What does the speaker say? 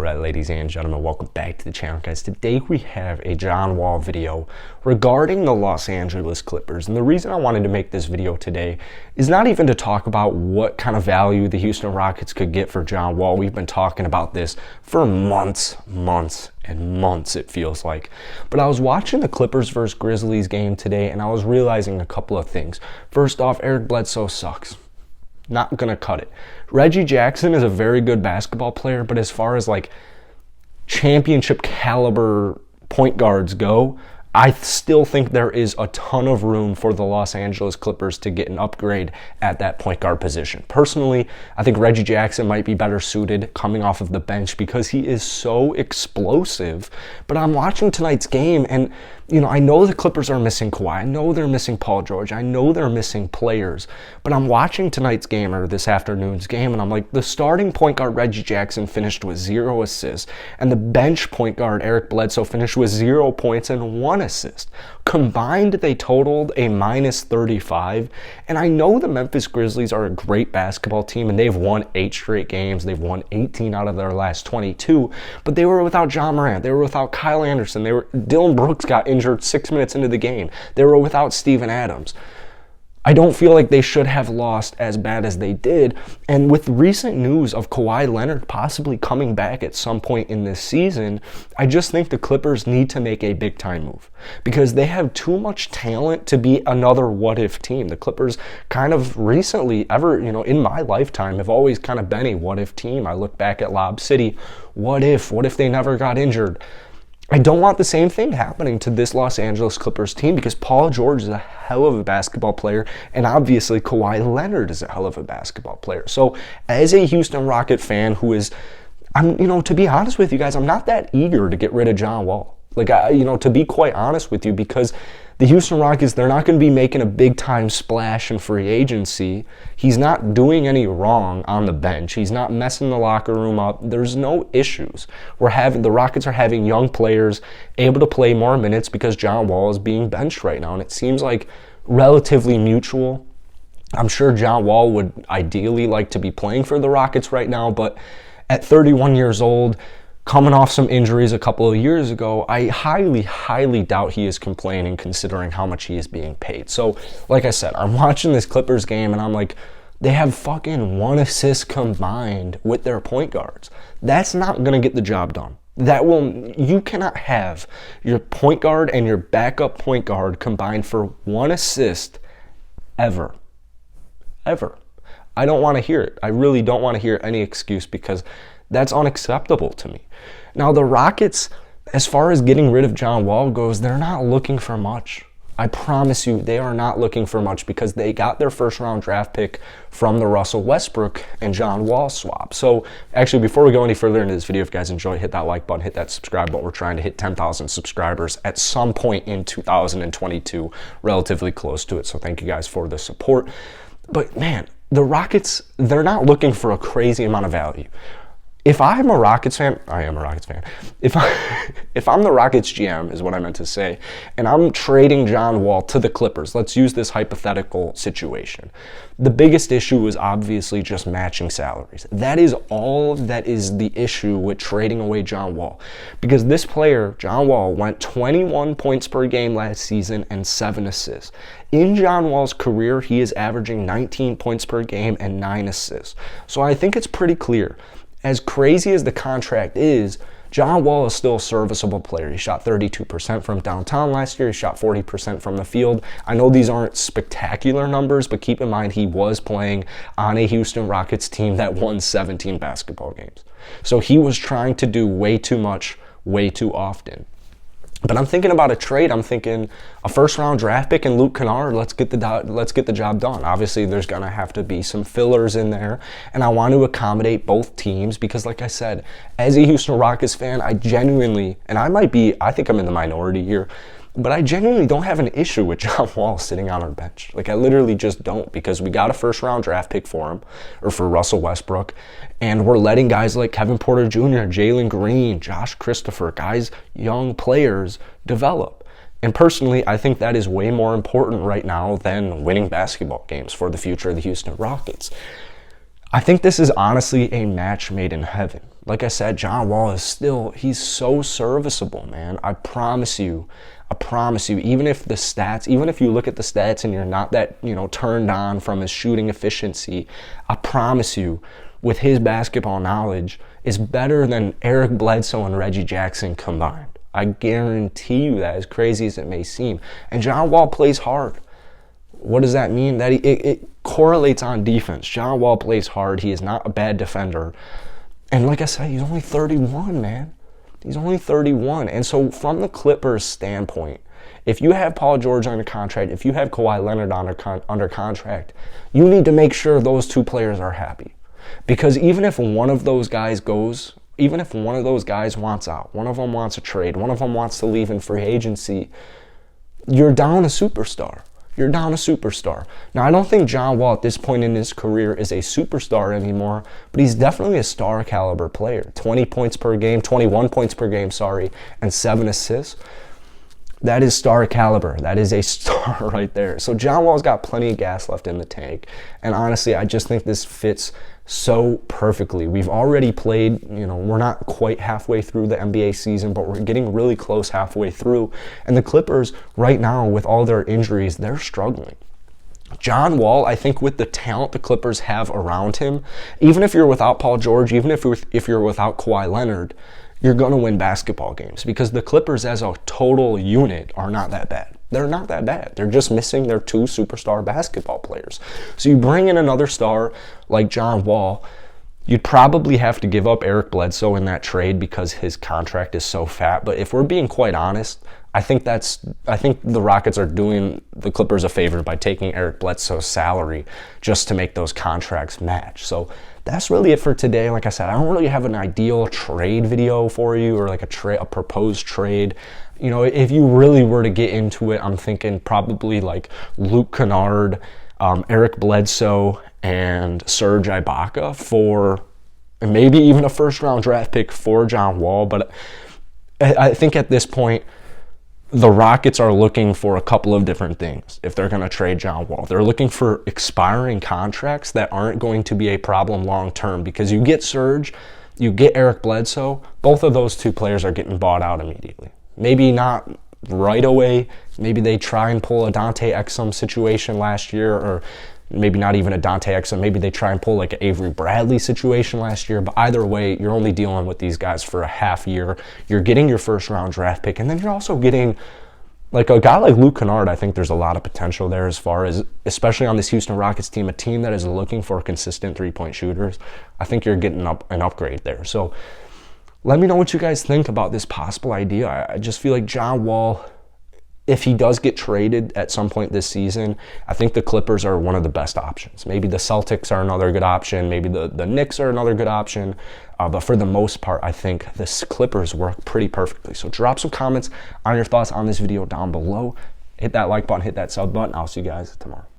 Alright, ladies and gentlemen, welcome back to the channel, guys. Today we have a John Wall video regarding the Los Angeles Clippers. And the reason I wanted to make this video today is not even to talk about what kind of value the Houston Rockets could get for John Wall. We've been talking about this for months and months, it feels like. But I was watching the Clippers versus Grizzlies game today, and I was realizing a couple of things. First off, Eric Bledsoe sucks. Not gonna cut it. Reggie Jackson is a very good basketball player, but as far as like championship caliber point guards go, I still think there is a ton of room for the Los Angeles Clippers to get an upgrade at that point guard position. Personally, I think Reggie Jackson might be better suited coming off of the bench because he is so explosive. But I'm watching tonight's game and, you know, I know the Clippers are missing Kawhi. I know they're missing Paul George. I know they're missing players. But I'm watching tonight's game or this afternoon's game and I'm like, the starting point guard Reggie Jackson finished with 0 assists and the bench point guard Eric Bledsoe finished with 0 points and 1 assist. Combined, they totaled a -35. And I know the Memphis Grizzlies are a great basketball team and they've won 8 straight games. They've won 18 out of their last 22. But they were without John Morant. They were without Kyle Anderson. Dylan Brooks got injured 6 minutes into the game. They were without Steven Adams. I don't feel like they should have lost as bad as they did. And with recent news of Kawhi Leonard possibly coming back at some point in this season, I just think the Clippers need to make a big time move because they have too much talent to be another what if team. The Clippers kind of recently, in my lifetime, have always kind of been a what if team. I look back at Lob City. What if they never got injured? I don't want the same thing happening to this Los Angeles Clippers team because Paul George is a hell of a basketball player and obviously Kawhi Leonard is a hell of a basketball player. So as a Houston Rocket fan to be honest with you guys, I'm not that eager to get rid of John Wall. To be quite honest with you, because the Houston Rockets, they're not going to be making a big-time splash in free agency. He's not doing any wrong on the bench. He's not messing the locker room up. There's no issues. The Rockets are having young players able to play more minutes because John Wall is being benched right now, and it seems like relatively mutual. I'm sure John Wall would ideally like to be playing for the Rockets right now, but at 31 years old, coming off some injuries a couple of years ago, I highly doubt he is complaining considering how much he is being paid. So, like I said, I'm watching this Clippers game and I'm like, they have fucking 1 assist combined with their point guards. That's not going to get the job done. You cannot have your point guard and your backup point guard combined for 1 assist ever. I don't want to hear it. I really don't want to hear any excuse because that's unacceptable to me. Now, the Rockets, as far as getting rid of John Wall goes, they're not looking for much. I promise you, they are not looking for much because they got their first-round draft pick from the Russell Westbrook and John Wall swap. So, actually, before we go any further into this video, if you guys enjoy, hit that like button, hit that subscribe button. We're trying to hit 10,000 subscribers at some point in 2022, relatively close to it. So, thank you guys for the support. But, man, the Rockets, they're not looking for a crazy amount of value. If I'm a Rockets fan, I am a Rockets fan. If I'm the Rockets GM, is what I meant to say, and I'm trading John Wall to the Clippers, let's use this hypothetical situation. The biggest issue is obviously just matching salaries. That is all that is the issue with trading away John Wall. Because this player, John Wall, went 21 points per game last season and 7 assists. In John Wall's career, he is averaging 19 points per game and 9 assists. So I think it's pretty clear. As crazy as the contract is, John Wall is still a serviceable player. He shot 32% from downtown last year. He shot 40% from the field. I know these aren't spectacular numbers, but keep in mind he was playing on a Houston Rockets team that won 17 basketball games. So he was trying to do way too much, way too often. But I'm thinking about a trade. I'm thinking a first-round draft pick and Luke Kennard. Let's get the job done. Obviously, there's going to have to be some fillers in there, and I want to accommodate both teams because, like I said, as a Houston Rockets fan, I think I'm in the minority here, but I genuinely don't have an issue with John Wall sitting on our bench. I literally just don't because we got a first-round draft pick for him, or for Russell Westbrook, and we're letting guys like Kevin Porter Jr., Jalen Green, Josh Christopher, guys, young players, develop. And personally, I think that is way more important right now than winning basketball games for the future of the Houston Rockets. I think this is honestly a match made in heaven. like I said, John Wall is still, he's so serviceable, man. I promise you, even if the stats, even if you look at the stats and you're not that, turned on from his shooting efficiency, I promise you, with his basketball knowledge, is better than Eric Bledsoe and Reggie Jackson combined. I guarantee you that, as crazy as it may seem. And John Wall plays hard. What does that mean? That it correlates on defense. John Wall plays hard. He is not a bad defender. And like I said, he's only 31, man. He's only 31. And so from the Clippers' standpoint, if you have Paul George under contract, if you have Kawhi Leonard under contract, you need to make sure those two players are happy. Because even if one of those guys goes, even if one of those guys wants out, one of them wants a trade, one of them wants to leave in free agency, you're down a superstar. You're down a superstar. Now, I don't think John Wall at this point in his career is a superstar anymore, but he's definitely a star caliber player. 20 points per game, 21 points per game, and 7 assists. That is star caliber. That is a star right there. So John Wall's got plenty of gas left in the tank. And honestly, I just think this fits so perfectly. We've already played, we're not quite halfway through the NBA season, but we're getting really close halfway through. And the Clippers right now, with all their injuries, they're struggling. John Wall, I think with the talent the Clippers have around him, even if you're without Paul George, even if you're without Kawhi Leonard, you're going to win basketball games because the Clippers as a total unit are not that bad. They're not that bad. They're just missing their 2 superstar basketball players. So you bring in another star like John Wall, you'd probably have to give up Eric Bledsoe in that trade because his contract is so fat. But if we're being quite honest, I think the Rockets are doing the Clippers a favor by taking Eric Bledsoe's salary just to make those contracts match. So that's really it for today. Like I said, I don't really have an ideal trade video for you or like a proposed trade. If you really were to get into it, I'm thinking probably like Luke Kennard, Eric Bledsoe, and Serge Ibaka for maybe even a first-round draft pick for John Wall. But I think at this point, the Rockets are looking for a couple of different things if they're going to trade John Wall. They're looking for expiring contracts that aren't going to be a problem long-term because you get Serge, you get Eric Bledsoe, both of those 2 players are getting bought out immediately. Maybe not right away. Maybe they try and pull a Dante Exum situation last year, or maybe not even a Dante Exum. Maybe they try and pull like an Avery Bradley situation last year. But either way, you're only dealing with these guys for a half year. You're getting your first-round draft pick, and then you're also getting like a guy like Luke Kennard. I think there's a lot of potential there as far as, especially on this Houston Rockets team, a team that is looking for consistent 3-point shooters. I think you're getting an upgrade there. So let me know what you guys think about this possible idea. I just feel like John Wall, if he does get traded at some point this season, I think the Clippers are one of the best options. Maybe the Celtics are another good option. Maybe the Knicks are another good option. But for the most part, I think the Clippers work pretty perfectly. So drop some comments on your thoughts on this video down below. Hit that like button, hit that sub button. I'll see you guys tomorrow.